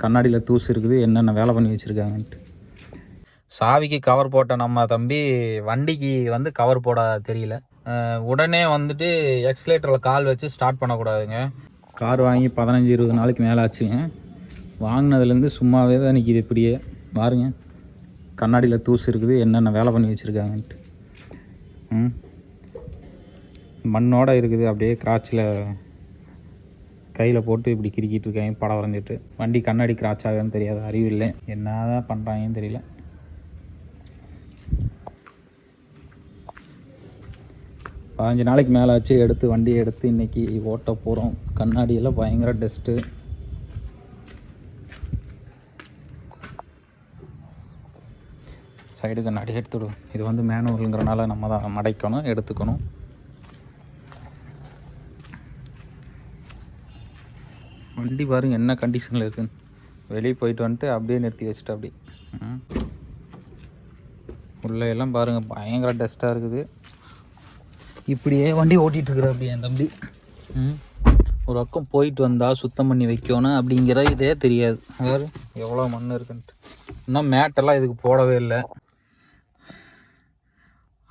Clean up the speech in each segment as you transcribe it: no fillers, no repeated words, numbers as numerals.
கண்ணாடியில் தூசு இருக்குது, என்னென்ன வேலை பண்ணி வச்சுருக்காங்கன்ட்டு. சாவிக்கு கவர் போட்ட நம்ம தம்பி வண்டிக்கு வந்து கவர் போட தெரியல. உடனே வந்துட்டு எக்ஸலேட்டரில் கால் வச்சு ஸ்டார்ட் பண்ணக்கூடாதுங்க. கார் வாங்கி 15-20 நாளைக்கு மேலே ஆச்சுங்க. வாங்கினதுலேருந்து சும்மாவே தான் நிற்கிது. இப்படியே பாருங்க, கண்ணாடியில் தூசு இருக்குது, என்னென்ன வேலை பண்ணி வச்சுருக்காங்கன்ட்டு. மண்ணோட இருக்குது. அப்படியே கிராச்சில் கையில் போட்டு இப்படி கிரிக்கிட்டு இருக்காங்க, படம் வரைஞ்சிட்டு. வண்டி கண்ணாடி கிராச் ஆகுன்னு தெரியாது, அறிவு இல்லை. என்ன தான் பண்ணுறாங்கன்னு தெரியல. பதினஞ்சு நாளைக்கு மேலே ஆச்சு எடுத்து, வண்டியை எடுத்து இன்றைக்கி ஓட்ட போகிறோம். கண்ணாடியெல்லாம் பயங்கர டஸ்ட்டு. சைடு கண்ணாடி எடுத்துவிடும். இது வந்து மேனுவலுங்கிறனால நம்ம தான் மடைக்கணும், எடுத்துக்கணும். வண்டி பாருங்க என்ன கண்டிஷனில் இருக்குன்னு. வெளியே போயிட்டு வந்துட்டு அப்படியே நிறுத்தி வச்சுட்டு அப்படி உள்ளே எல்லாம் பாருங்கள் பயங்கர டஸ்ட்டாக இருக்குது. இப்படியே வண்டி ஓட்டிகிட்ருக்குற அப்படி என் தம்பி. ஒரு பக்கம் போயிட்டு வந்தால் சுத்தம் பண்ணி வைக்கணும் அப்படிங்கிற இதே தெரியாது. வேறு எவ்வளோ மண் இருக்குன்ட்டு. இன்னும் மேட்டெல்லாம் இதுக்கு போடவே இல்லை.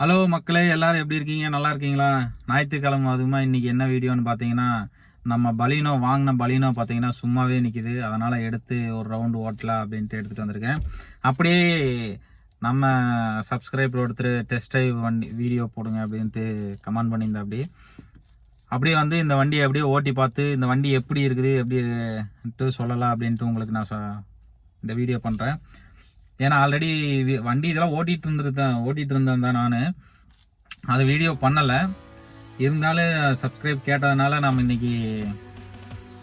ஹலோ மக்களே, எல்லோரும் எப்படி இருக்கீங்க? நல்லா இருக்கீங்களா? ஞாயிற்றுக்கிழமை அதுமா இன்றைக்கி என்ன வீடியோன்னு பார்த்தீங்கன்னா, நம்ம பலினோ வாங்கின பலினோ பார்த்தீங்கன்னா சும்மாவே நிற்கிது. அதனால் எடுத்து ஒரு ரவுண்டு ஓட்டலாம் அப்படின்ட்டு எடுத்துகிட்டு வந்திருக்கேன். அப்படியே நம்ம சப்ஸ்கிரைபர் ஒருத்தர் டெஸ்ட் ட்ரைவ் வண்டி வீடியோ போடுங்க அப்படின்ட்டு கமெண்ட் பண்ணியிருந்தேன். அப்படியே வந்து இந்த வண்டியை அப்படியே ஓட்டி பார்த்து இந்த வண்டி எப்படி இருக்குது எப்படின்ட்டு சொல்லலாம் அப்படின்ட்டு உங்களுக்கு நான் இந்த வீடியோ பண்ணுறேன். ஏன்னா ஆல்ரெடி வண்டி இதெல்லாம் ஓட்டிகிட்டு இருந்தேன் தான் நான். அது வீடியோ பண்ணலை. இருந்தாலும் சப்ஸ்கிரைப் கேட்டதுனால நம்ம இன்றைக்கி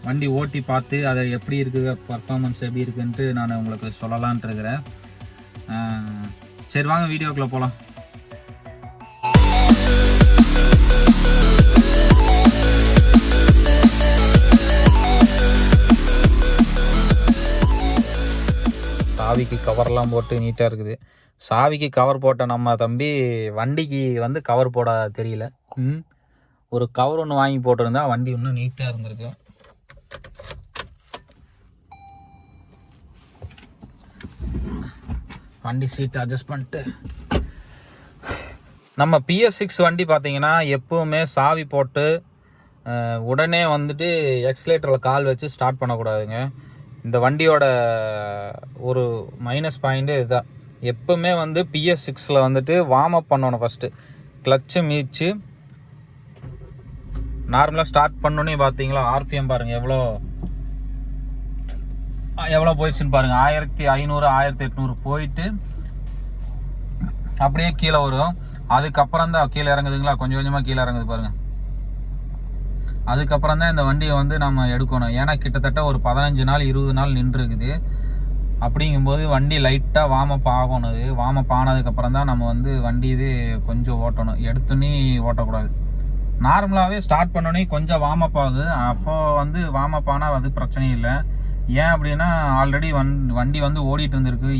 வண்டி ஓட்டி பார்த்து அதை எப்படி இருக்குது, பர்ஃபார்மன்ஸ் எப்படி இருக்குன்ட்டு நான் உங்களுக்கு சொல்லலான்ட்டு இருக்கிறேன். சரி வாங்க வீடியோக்குள்ளே போகலாம். சாவிக்கு கவர்லாம் போட்டு நீட்டாக இருக்குது. சாவிக்கு கவர் போட்ட நம்ம தம்பி வண்டிக்கு வந்து கவர் போட தெரியல. ஒரு கவர் ஒன்று வாங்கி போட்டிருந்தா வண்டி இன்னும் நீட்டாக இருந்திருக்கு. வண்டி சீட் அட்ஜஸ்ட் பண்ணிட்டு நம்ம PS6 வண்டி பார்த்தீங்கன்னா எப்போவுமே சாவி போட்டு உடனே வந்துட்டு எக்ஸலேட்டரில் கால் வச்சு ஸ்டார்ட் பண்ணக்கூடாதுங்க. இந்த வண்டியோட ஒரு மைனஸ் பாயிண்ட்டு இதுதான். எப்போவுமே வந்து PS6 வந்துட்டு வார்ம் அப் பண்ணணும். ஃபஸ்ட்டு கிளச்சு மீச்சு நார்மலாக ஸ்டார்ட் பண்ணோன்னே பார்த்தீங்களா RPM பாருங்கள் எவ்வளோ போயிடுச்சுன்னு பாருங்கள். 1500 1800 போயிட்டு அப்படியே கீழே வரும். அதுக்கப்புறம் தான் கீழே இறங்குதுங்களா, கொஞ்சம் கொஞ்சமாக கீழே இறங்குது பாருங்கள். அதுக்கப்புறம் தான் இந்த வண்டியை வந்து நம்ம எடுக்கணும். ஏன்னா கிட்டத்தட்ட ஒரு 15 நாள் 20 நாள் நின்றுருக்குது. அப்படிங்கும்போது வண்டி லைட்டாக வார்ம் அப் ஆகணும். அது வார்ம் அப் ஆனதுக்கப்புறம் தான் நம்ம வந்து வண்டி இது கொஞ்சம் ஓட்டணும். எடுத்துன்னே ஓட்டக்கூடாது. நார்மலாகவே ஸ்டார்ட் பண்ணோன்னே கொஞ்சம் வார்ம் அப் ஆகுது. அப்போது வந்து வார்ம் அப் ஆனால் அது பிரச்சனை இல்லை. ஏன் அப்படின்னா ஆல்ரெடி வண்டி வந்து ஓடிட்டு இருந்திருக்கு.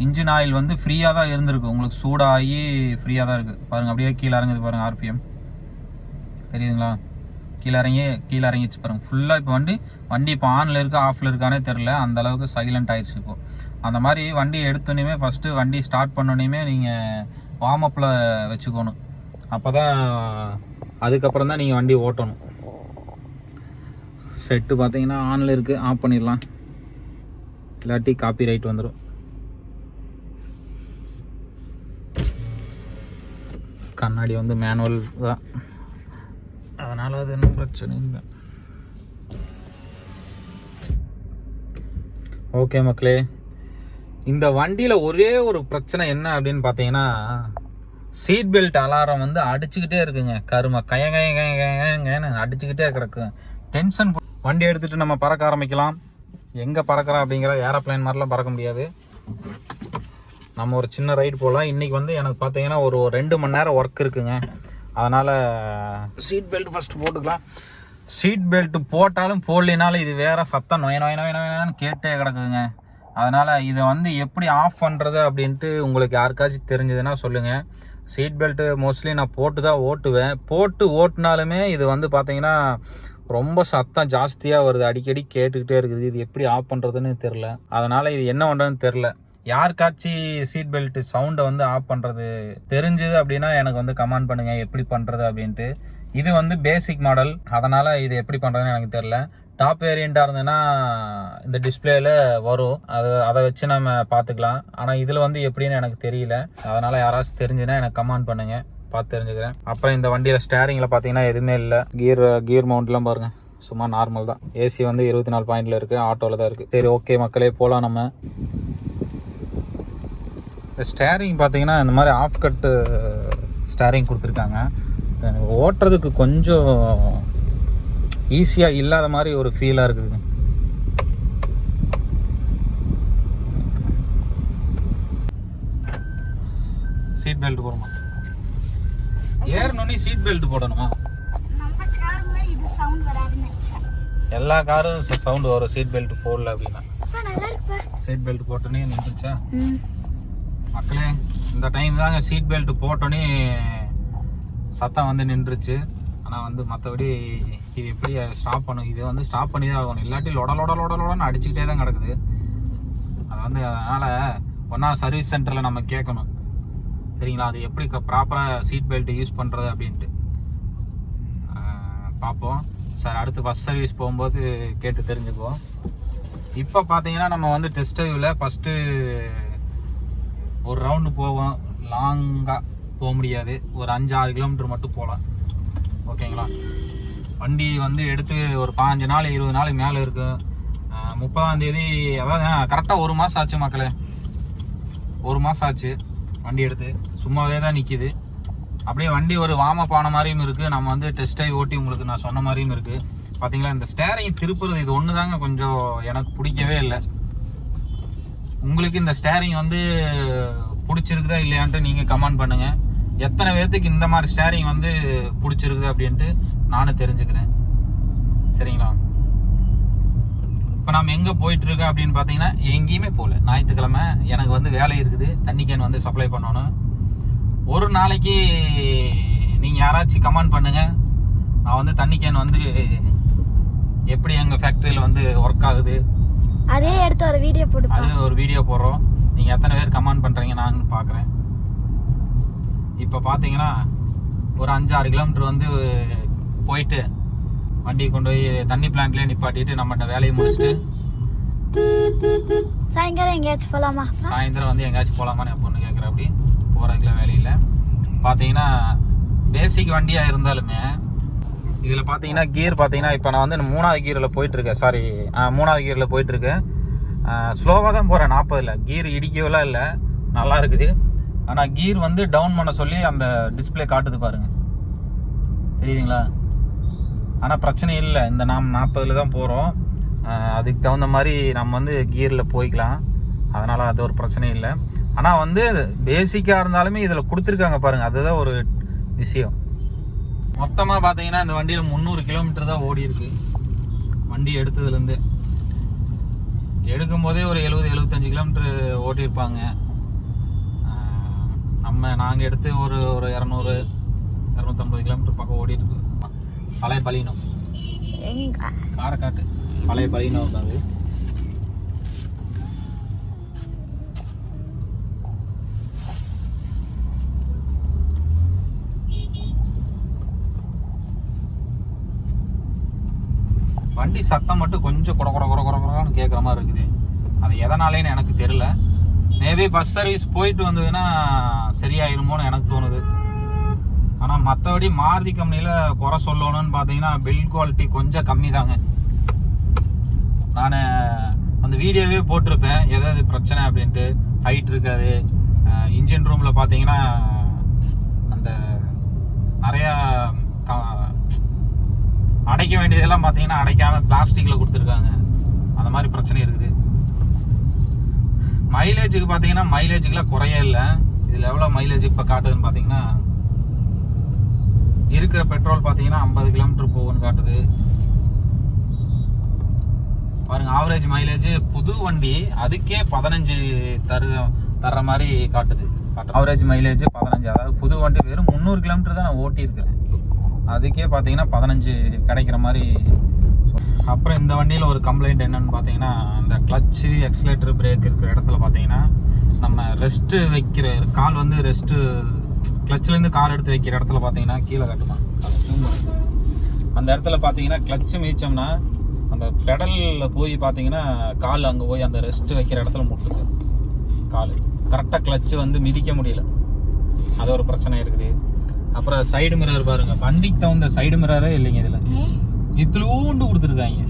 இன்ஜின் ஆயில் வந்து ஃப்ரீயாக தான் இருந்திருக்கு. உங்களுக்கு சூடாகி ஃப்ரீயாக தான் இருக்குது பாருங்கள். அப்படியே கீழே இறங்குது பாருங்கள். RPM தெரியுதுங்களா? கீழே இறங்கிச்சு பாருங்கள் ஃபுல்லாக. இப்போ வண்டி இப்போ ஆனில் இருக்கா ஆஃபில் இருக்கானே தெரில, அந்தளவுக்கு சைலண்ட் ஆகிடுச்சு. இப்போது அந்த மாதிரி வண்டி எடுத்தோன்னே ஃபஸ்ட்டு வண்டி ஸ்டார்ட் பண்ணோன்னே நீங்கள் வார்ம் அப்பில் வச்சுக்கணும். அப்போ தான் அதுக்கப்புறம் தான் நீங்கள் வண்டி ஓட்டணும். செட்டு பார்த்தீங்கன்னா ஆனில் இருக்குது, ஆஃப் பண்ணிடலாம். இல்லாட்டி காப்பி ரைட் வந்துடும். கண்ணாடி வந்து மேனுவல் தான், அதனால் அது இன்னும் பிரச்சனை இல்லை. ஓகே மக்களே, இந்த வண்டியில் ஒரே ஒரு பிரச்சனை என்ன அப்படின்னு பார்த்தீங்கன்னா, சீட் பெல்ட் அலாரம் வந்து அடிச்சுக்கிட்டே இருக்குங்க. கருமை கயங்கன்னு அடிச்சுக்கிட்டே கிடக்கு. டென்ஷன். வண்டி எடுத்துகிட்டு நம்ம பறக்க ஆரம்பிக்கலாம். எங்கே பறக்கிறோம் அப்படிங்கிற ஏரோப்ளைன் மாதிரிலாம் பறக்க முடியாது. நம்ம ஒரு சின்ன ரைடு போகலாம். இன்றைக்கி வந்து எனக்கு பார்த்தீங்கன்னா ஒரு 2 மணி நேரம் ஒர்க் இருக்குங்க. அதனால் சீட் பெல்ட் ஃபஸ்ட்டு போட்டுக்கலாம். சீட் பெல்ட் போட்டாலும் போடலினாலும் இது வேறு சத்தம் நொயன்னு கேட்டே கிடக்குதுங்க. அதனால் இதை வந்து எப்படி ஆஃப் பண்ணுறது அப்படின்ட்டு உங்களுக்கு யாருக்காச்சும் தெரிஞ்சதுன்னா சொல்லுங்கள். சீட் பெல்ட்டு மோஸ்ட்லி நான் போட்டு தான் ஓட்டுவேன். போட்டு ஓட்டினாலுமே இது வந்து பார்த்திங்கன்னா ரொம்ப சத்தம் ஜாஸ்தியாக வருது, அடிக்கடி கேட்டுக்கிட்டே இருக்குது. இது எப்படி ஆஃப் பண்ணுறதுன்னு தெரில. அதனால் இது என்ன பண்ணுறதுன்னு தெரில. யாருக்காச்சும் சீட் பெல்ட் சவுண்டை வந்து ஆஃப் பண்ணுறது தெரிஞ்சுது அப்படின்னா எனக்கு வந்து கமெண்ட் பண்ணுங்கள் எப்படி பண்ணுறது அப்படின்ட்டு. இது வந்து பேசிக் மாடல், அதனால் இது எப்படி பண்ணுறதுன்னு எனக்கு தெரில. டாப் வேரியண்ட்டாக இருந்ததுன்னா இந்த டிஸ்பிளேயில் வரும், அதை வச்சு நம்ம பார்த்துக்கலாம். ஆனால் இதில் வந்து எப்படின்னு எனக்கு தெரியல. அதனால் யாராச்சும் தெரிஞ்சுன்னா எனக்கு கமெண்ட் பண்ணுங்கள், பார்த்து தெரிஞ்சுக்கிறேன். அப்புறம் இந்த வண்டியில் ஸ்டேரிங்கில் பார்த்தீங்கன்னா எதுவுமே இல்லை. கியர் மவுண்ட்லாம் பாருங்கள், சும்மா நார்மல் தான். ஏசி வந்து 24 பாயிண்டில் இருக்குது, ஆட்டோவில் தான் இருக்குது. சரி ஓகே மக்களே, போகலாம் நம்ம. இந்த ஸ்டேரிங் பார்த்தீங்கன்னா இந்த மாதிரி ஆஃப் கட்டு ஸ்டேரிங் கொடுத்துருக்காங்க. ஓட்டுறதுக்கு கொஞ்சம் ஈஸியாக இல்லாத மாதிரி ஒரு ஃபீலாக இருக்குது. சீட் பெல்ட் போடணுமா? ஏறணும்னு சீட் பெல்ட் போடணுமா? எல்லா காரும் சவுண்ட் வரும் சீட் பெல்ட் போடல அப்படின்னா. சீட் பெல்ட் போட்டோன்னே நின்றுச்சா மக்களே? இந்த டைம் தாங்க சீட் பெல்ட் போட்டோன்னே சத்தம் வந்து நின்றுச்சு. ஆனால் வந்து மற்றபடி இது எப்படி ஸ்டாப் பண்ணும், இது வந்து ஸ்டாப் பண்ணி தான் ஆகணும். இல்லாட்டி லொடன்னு அடிச்சுக்கிட்டே தான் கிடக்குது. அது வந்து அதனால் ஒன்றா சர்வீஸ் சென்டரில் நம்ம கேட்கணும், சரிங்களா? அது எப்படி ப்ராப்பராக சீட் பெல்ட் யூஸ் பண்ணுறது அப்படின்ட்டு பார்ப்போம். சார் அடுத்து பஸ் சர்வீஸ் போகும்போது கேட்டு தெரிஞ்சுக்குவோம். இப்போ பார்த்தீங்கன்னா நம்ம வந்து டெஸ்ட் ட்ரைவில் ஃபஸ்ட்டு ஒரு ரவுண்டு போவோம். லாங்காக போக முடியாது, ஒரு 5-6 கிலோமீட்டர் மட்டும் போகலாம், ஓகேங்களா? வண்டி வந்து எடுத்து ஒரு 15 நாள் 20 நாளைக்கு மேலே இருக்கும். 30ஆம் தேதி, அதாவது கரெக்டாக 1 மாதம் ஆச்சு மக்களே. 1 மாதம் ஆச்சு வண்டி எடுத்து. சும்மாவே தான் நிற்கிது. அப்படியே வண்டி ஒரு வார்ம் அப் ஆன மாதிரியும் இருக்குது. நம்ம வந்து டெஸ்ட் ட்ரைவ் ஓட்டி உங்களுக்கு நான் சொன்ன மாதிரியும் இருக்குது. பார்த்தீங்களா, இந்த ஸ்டேரிங் திருப்புறது இது ஒன்று தாங்க கொஞ்சம் எனக்கு பிடிக்கவே இல்லை. உங்களுக்கு இந்த ஸ்டேரிங் வந்து பிடிச்சிருக்குதா இல்லையான்ட்டு நீங்கள் கமெண்ட் பண்ணுங்கள். எத்தனை பேர்த்துக்கு இந்த மாதிரி ஸ்டேரிங் வந்து பிடிச்சிருக்குது அப்படின்ட்டு நானும் தெரிஞ்சுக்கிறேன், சரிங்களா? இப்போ நம்ம எங்கே போயிட்டுருக்கோம் அப்படின்னு பார்த்தீங்கன்னா எங்கேயுமே போகல. ஞாயிற்றுக்கிழமை எனக்கு வந்து வேலை இருக்குது, தண்ணி கேன் வந்து சப்ளை பண்ணணும். ஒரு நாளைக்கு நீங்கள் யாராச்சும் கமெண்ட் பண்ணுங்கள், நான் வந்து தண்ணி கேன் வந்து எப்படி எங்கள் ஃபேக்ட்ரியில் வந்து ஒர்க் ஆகுது அதே எடுத்து ஒரு வீடியோ போட்டு அது ஒரு வீடியோ போடுறோம். நீங்கள் எத்தனை பேர் கமெண்ட் பண்ணுறீங்க நான் பார்க்குறேன். இப்போ பார்த்தீங்கன்னா ஒரு 5-6 கிலோமீட்டர் வந்து போயிட்டு வண்டி கொண்டு போய் தண்ணி பிளான்ட்லேயே நிப்பாட்டிட்டு நம்மகிட்ட வேலையை முடிச்சுட்டு சாயங்காலம் எங்கேயாச்சும் போகலாமா? சாயந்தரம் வந்து எங்கேயாச்சும் போகலாமான்னு என் பொண்ணு கேட்குற. அப்படி போகிறதுக்குலாம் வேலையில் பார்த்தீங்கன்னா பேசிக் வண்டியாக இருந்தாலுமே இதில் பார்த்தீங்கன்னா கியர் பார்த்தீங்கன்னா இப்போ நான் வந்து 3ஆவது கியரில் போயிட்டுருக்கேன். 3ஆவது கியரில் போயிட்டுருக்கேன். ஸ்லோவாக தான் போகிறேன் 40ல். கியர் இடிக்கவெல்லாம் இல்லை, நல்லா இருக்குது. ஆனால் கியர் வந்து டவுன் பண்ண சொல்லி அந்த டிஸ்பிளே காட்டுது பாருங்கள், தெரியுதுங்களா? ஆனால் பிரச்சனை இல்லை, இந்த நாம் 40ல் தான் போகிறோம். அதுக்கு தகுந்த மாதிரி நம்ம வந்து கியரில் போய்க்கலாம், அதனால் அது ஒரு பிரச்சனை இல்லை. ஆனால் வந்து பேசிக்காக இருந்தாலுமே இதில் கொடுத்துருக்காங்க பாருங்கள், அதுதான் ஒரு விஷயம். மொத்தமாக பார்த்தீங்கன்னா இந்த வண்டியில் 300 கிலோமீட்டர் தான் ஓடி இருக்கு. வண்டி எடுத்ததுலேருந்து எடுக்கும்போதே ஒரு 70-75 கிலோமீட்டர் ஓட்டியிருப்பாங்க. நாங்கள் எடுத்து ஒரு 200-250 கிலோமீட்டர் பக்கம் ஓடி இருக்கு. பழைய பலினோ காரைக்காட்டு பழைய பலினோ அது. வண்டி சத்தம் மட்டும் கொஞ்சம் குறன்னு கேட்குற மாதிரி இருக்குது. அது எதனாலேன்னு எனக்கு தெரியல. மேபி பஸ் சர்வீஸ் போயிட்டு வந்ததுன்னா சரியாயிருமோன்னு எனக்கு தோணுது. ஆனால் மற்றபடி மாருதி கம்பெனியில் குறை சொல்லணும்னு பார்த்தீங்கன்னா பில்ட் குவாலிட்டி கொஞ்சம் கம்மி தாங்க. நான் அந்த வீடியோவே போட்டிருப்பேன் எதாவது பிரச்சனை அப்படின்ட்டு. ஹைட் இருக்காது. இன்ஜின் ரூமில் பார்த்தீங்கன்னா அந்த நிறையா அடைக்க வேண்டியதெல்லாம் பார்த்தீங்கன்னா அடைக்காமல் பிளாஸ்டிக்கில் கொடுத்துருக்காங்க. அந்த மாதிரி பிரச்சனை இருக்குது. மைலேஜுக்கு பார்த்தீங்கன்னா மைலேஜுக்குலாம் குறையே இல்லை. இதில் எவ்வளோ மைலேஜ் இப்போ காட்டுதுன்னு பார்த்தீங்கன்னா இருக்கிற பெட்ரோல் பார்த்தீங்கன்னா 50 கிலோமீட்டர் போகும்னு காட்டுது பாருங்க. ஆவரேஜ் மைலேஜ் புது வண்டி அதுக்கே 15 தர்ற மாதிரி காட்டுது. Average mileage 15. அதாவது புது வண்டி வெறும் 300 கிலோமீட்டர் தான் நான் ஓட்டி இருக்கிறேன். அதுக்கே பார்த்தீங்கன்னா 15 கிடைக்கிற மாதிரி. அப்புறம் இந்த வண்டியில் ஒரு கம்ப்ளைண்ட் என்னன்னு பார்த்தீங்கன்னா, இந்த கிளச்சு எக்ஸலேட்டர் பிரேக் இருக்கிற இடத்துல பார்த்தீங்கன்னா நம்ம ரெஸ்ட்டு வைக்கிற கால் வந்து ரெஸ்ட்டு கிளச்சிலேருந்து கால் எடுத்து வைக்கிற இடத்துல பார்த்தீங்கன்னா கீழே கட்டுமா அந்த இடத்துல பார்த்தீங்கன்னா கிளச்சு மிதிச்சோம்னா அந்த பெடலில் போய் பார்த்தீங்கன்னா கால் அங்கே போய் அந்த ரெஸ்ட்டு வைக்கிற இடத்துல முட்டுது கால். கரெக்டாக கிளச்சு வந்து மிதிக்க முடியல, அது ஒரு பிரச்சனை இருக்குது. அப்புறம் சைடு மிரர் பாருங்க, வண்டிக்கு தகுந்த சைடு மிரரே இல்லைங்க இதில். இத்திலூண்டு கொடுத்துருக்காங்க.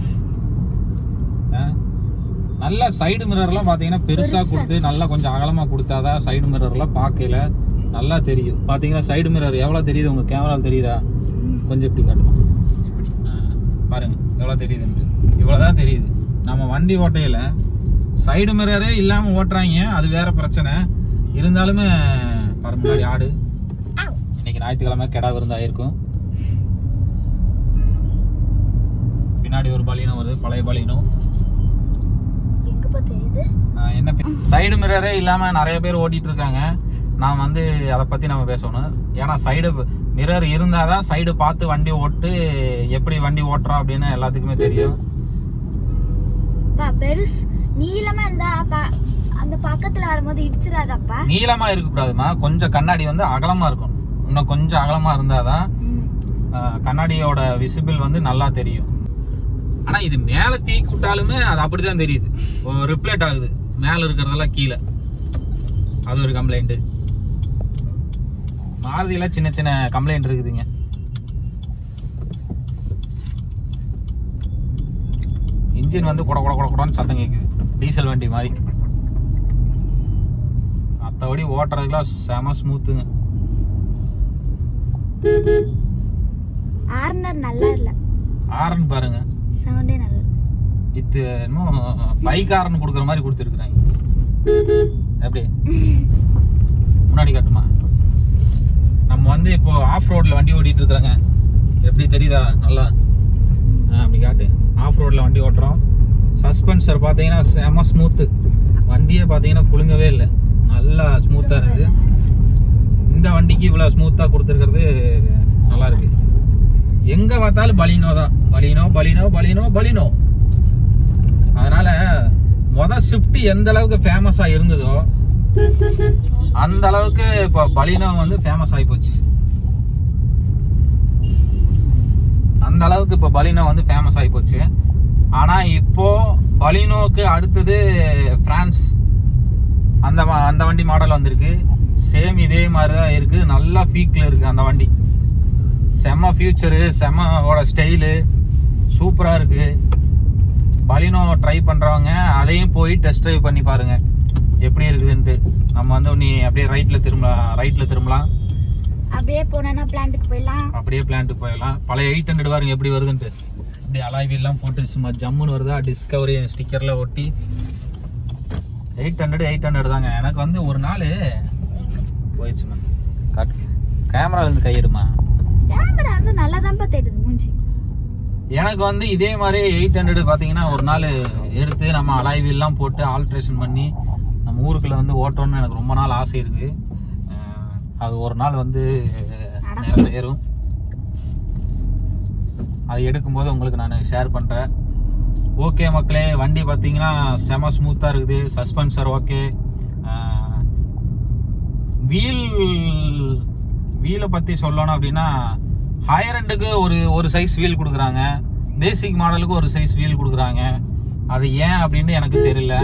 நல்லா சைடு மிரர்லாம் பார்த்தீங்கன்னா பெருசாக கொடுத்து நல்லா கொஞ்சம் அகலமாக கொடுத்தாதான் சைடு மிரர்லாம் பார்க்கல நல்லா தெரியும். பார்த்தீங்கன்னா சைடு மிரர் எவ்வளோ தெரியுது உங்கள் கேமராவில் தெரியுதா? கொஞ்சம் இப்படி காட்டுமா, இப்படி பாருங்க எவ்வளோ தெரியுதுன்ட்டு. இவ்வளோ தான் தெரியுது. நம்ம வண்டி ஓட்டையில் சைடு மிரரே இல்லாமல் ஓட்டுறாங்க, அது வேற பிரச்சனை. இருந்தாலுமே பாரு முன்னாடி ஆடு. இன்னைக்கு ஞாயிற்றுக்கிழமை கெடா விருந்தாயிருக்கும். பின்னாடி ஒரு பலினோ வருது, பழைய பலினோ. என்ன சைடு மிரரே இல்லாமல் நிறைய பேர் ஓட்டிட்டு இருக்காங்க. நான் வந்து அதை பற்றி நம்ம பேசணும். ஏன்னா சைடு மிரர் இருந்தால் தான் சைடு பார்த்து வண்டி ஓட்டு எப்படி வண்டி ஓட்டுறோம் அப்படின்னு எல்லாத்துக்குமே தெரியும். நீளமா இருந்தா அந்த பக்கத்துல வரும்போது இடிச்சிடாதப்பா. நீளமா இருக்கக்கூடாதுமா, கொஞ்சம் கண்ணாடி வந்து அகலமா இருக்கும். இன்னும் கொஞ்சம் அகலமா இருந்தாதான் கண்ணாடியோட விசிபிள் வந்து நல்லா தெரியும். ஆனா இது மேல தீக்கி விட்டாலுமே அது அப்படிதான் தெரியுது, ரிப்ளேட் ஆகுது மேல இருக்கிறதெல்லாம் கீழே. அது ஒரு கம்ப்ளைண்ட். மாருதியில சின்ன சின்ன கம்ப்ளைண்ட் இருக்குதுங்க. இன்ஜின் வந்து கொட கொட கொட கொடன்னு சத்தம் கேட்குது, டீசல் வண்டி மாதிரி. மற்றபடி ஓட்டுறதுக்குலாம் செம ஸ்மூத்துங்க. ஆர்னர் நல்லா இல்ல. ஆரன் பாருங்க, சவுண்டே நல்ல. இது இன்னும் பைக் ஆரன் கொடுக்குற மாதிரி கொடுத்துருக்குறாங்க. எப்படி முன்னாடி காட்டுமா? நம்ம வந்து இப்போ ஆஃப் ரோட்ல வண்டி ஓட்டிட்டு இருக்கிறாங்க, எப்படி தெரியுதா நல்லா? அப்படி காட்டு. ஆஃப் ரோட்ல வண்டி ஓட்டுறோம். சஸ்பென்சர் பார்த்தீங்கன்னா செம ஸ்மூத்து. வண்டியே பார்த்தீங்கன்னா குலுங்கவே இல்லை, நல்லா ஸ்மூத்தாக இருக்குது. இந்த வண்டிக்கு இவ்வளோ ஸ்மூத்தாக கொடுத்துருக்கிறது நல்லா இருக்கு. எங்கே பார்த்தாலும் பலினோ தான், பலினோ பலினோ பலினோ பலினோ. அதனால ஸ்விஃப்ட் எந்த அளவுக்கு ஃபேமஸாக இருந்ததோ அந்த அளவுக்கு இப்போ பலினோ வந்து ஃபேமஸ் ஆகி போச்சு. அந்த அளவுக்கு இப்போ பலினோ வந்து ஃபேமஸ் ஆகி போச்சு. ஆனால் இப்போ பலினோக்கு அடுத்தது பிரான்ஸ் அந்த வண்டி மாடல் வந்திருக்கு. சேம் இதே மாதிரி தான் இருக்குது, நல்லா பீக்கில் இருக்குது அந்த வண்டி. செம்ம ஃபியூச்சரு, செம்மோட ஸ்டைலு சூப்பராக இருக்குது. பலினோ ட்ரை பண்ணுறவங்க அதையும் போய் டெஸ்ட் ட்ரைவ் பண்ணி பாருங்கள் எப்படி இருக்குதுன்ட்டு. நம்ம வந்து நீ அப்படியே ரைட்டில் திரும்பலாம், அப்படியே போனா பிளான்ட்டுக்கு போயிடலாம். பழைய 800 பாருங்க எப்படி வருதுன்ட்டு. இப்படி அலாய் வீல்லாம் போட்டு சும்மா ஜம்முன்னு வருதா, டிஸ்கவரி ஸ்டிக்கரில் ஒட்டி. 800 தாங்க. எனக்கு வந்து ஒரு நாள் போயிடுச்சுமா. கேமராலேருந்து கையெடுமா. கேமரா வந்து நல்லா தான் தெரியுது மூஞ்சி. எனக்கு வந்து இதே மாதிரி 800 பார்த்தீங்கன்னா ஒரு நாள் எடுத்து நம்ம அலாய் வீல்லாம் போட்டு ஆல்ட்ரேஷன் பண்ணி நம்ம ஊருக்குள்ள வந்து ஓட்டணும்னு எனக்கு ரொம்ப நாள் ஆசை இருக்குது. அது ஒரு நாள் வந்து நிறைவேறும். அது எடுக்கும்போது உங்களுக்கு நான் ஷேர் பண்ணுறேன். ஓகே மக்களே, வண்டி பார்த்தீங்கன்னா செம ஸ்மூத்தாக இருக்குது. சஸ்பென்சர் ஓகே. வீலை பற்றி சொல்லணும் அப்படின்னா ஹையர் எண்டுக்கு ஒரு சைஸ் வீல் கொடுக்குறாங்க, பேசிக் மாடலுக்கு ஒரு சைஸ் வீல் கொடுக்குறாங்க. அது ஏன் அப்படின்னு எனக்கு தெரியல,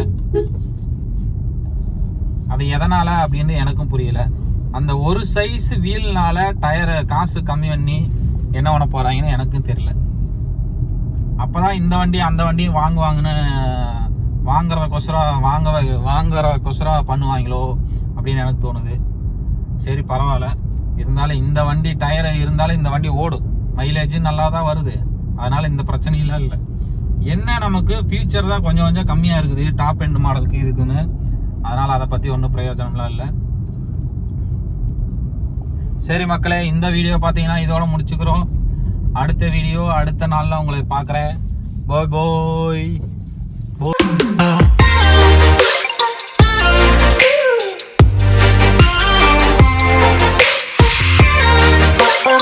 அது எதனால் அப்படின்னு எனக்கும் புரியல. அந்த ஒரு சைஸ் வீல்னால டயரை காசு கம்மி பண்ணி என்ன பண்ண போகிறாங்கன்னு எனக்கும் தெரியல. அப்போ தான் இந்த வண்டி அந்த வண்டியும் வாங்குவாங்கன்னு வாங்குறதுக்கொசரம் பண்ணுவாங்களோ அப்படின்னு எனக்கு தோணுது. சரி பரவாயில்ல, இருந்தாலும் இந்த வண்டி டயரை இருந்தாலும் இந்த வண்டி ஓடும், மைலேஜ் நல்லா தான் வருது. அதனால் இந்த பிரச்சனைலாம் இல்லை. என்ன நமக்கு ஃபியூச்சர் தான் கொஞ்சம் கொஞ்சம் கம்மியாக இருக்குது டாப் எண்ட் மாடலுக்கு இதுக்குன்னு. அதனால் அதை பற்றி ஒன்றும் பிரயோஜனம்லாம் இல்லை. சரி மக்களே, இந்த வீடியோ பார்த்தீங்கன்னா இதோட முடிச்சுக்கிறோம். அடுத்த வீடியோ அடுத்த நாளில் உங்களை பார்க்குறேன். பாய் பாய்.